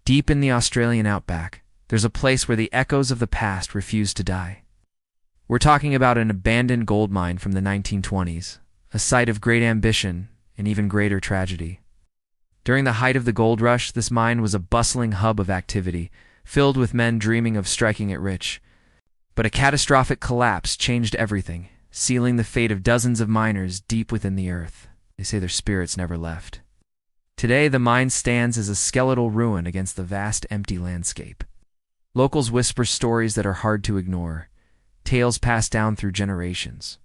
Deep in the Australian outback, there's a place where the echoes of the past refuse to die. We're talking about an abandoned gold mine from the 1920s, a site of great ambition and even greater tragedy. During the height of the gold rush, this mine was a bustling hub of activity, filled with men dreaming of striking it rich. But a catastrophic collapse changed everything, sealing the fate of dozens of miners deep within the earth. They say their spirits never left. Today, the mine stands as a skeletal ruin against the vast empty landscape. Locals whisper stories that are hard to ignore, tales passed down through generations.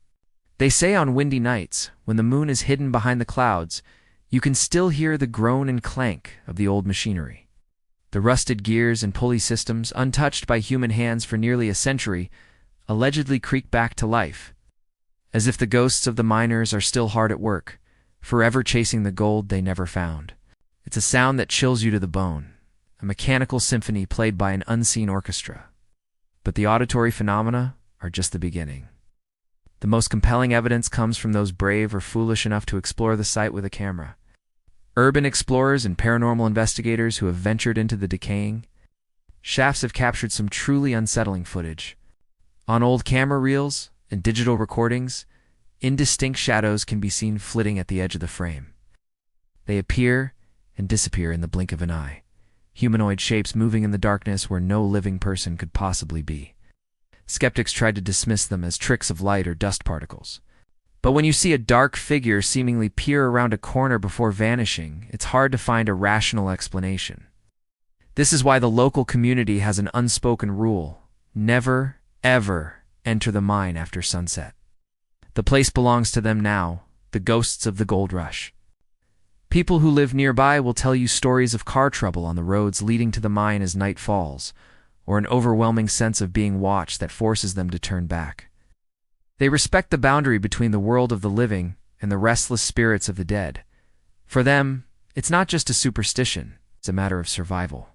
They say on windy nights, when the moon is hidden behind the clouds, you can still hear the groan and clank of the old machinery. The rusted gears and pulley systems, untouched by human hands for nearly a century, allegedly creak back to life, as if the ghosts of the miners are still hard at work, forever chasing the gold they never found. It's a sound that chills you to the bone, a mechanical symphony played by an unseen orchestra. But the auditory phenomena are just the beginning. The most compelling evidence comes from those brave or foolish enough to explore the site with a camera. Urban explorers and paranormal investigators who have ventured into the decaying shafts have captured some truly unsettling footage. On old camera reels and digital recordings, indistinct shadows can be seen flitting at the edge of the frame. They appear and disappear in the blink of an eye, humanoid shapes moving in the darkness where no living person could possibly be. Skeptics tried to dismiss them as tricks of light or dust particles. But when you see a dark figure seemingly peer around a corner before vanishing, it's hard to find a rational explanation. This is why the local community has an unspoken rule: never, ever enter the mine after sunset. The place belongs to them now, the ghosts of the gold rush. People who live nearby will tell you stories of car trouble on the roads leading to the mine as night falls, or an overwhelming sense of being watched that forces them to turn back. They respect the boundary between the world of the living and the restless spirits of the dead. For them, it's not just a superstition, it's a matter of survival.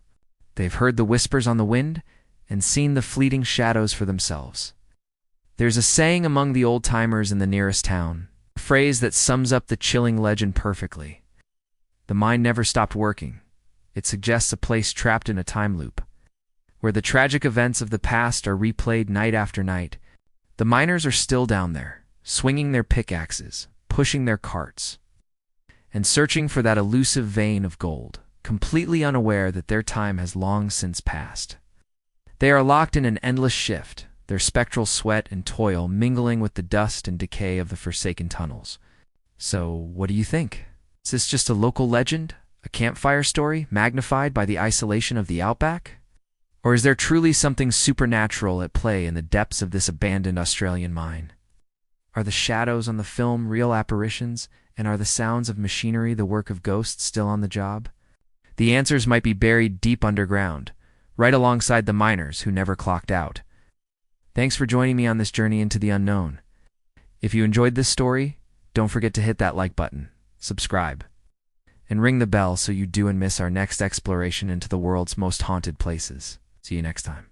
They've heard the whispers on the wind and seen the fleeting shadows for themselves. There's a saying among the old-timers in the nearest town, a phrase that sums up the chilling legend perfectly. The mine never stopped working. It suggests a place trapped in a time loop, where the tragic events of the past are replayed night after night. The miners are still down there, swinging their pickaxes, pushing their carts, and searching for that elusive vein of gold, completely unaware that their time has long since passed. They are locked in an endless shift, their spectral sweat and toil mingling with the dust and decay of the forsaken tunnels. So, what do you think? Is this just a local legend, a campfire story magnified by the isolation of the outback? Or is there truly something supernatural at play in the depths of this abandoned Australian mine? Are the shadows on the film real apparitions, and are the sounds of machinery the work of ghosts still on the job? The answers might be buried deep underground, right alongside the miners who never clocked out. Thanks for joining me on this journey into the unknown. If you enjoyed this story, don't forget to hit that like button, subscribe, and ring the bell so you don't miss our next exploration into the world's most haunted places. See you next time.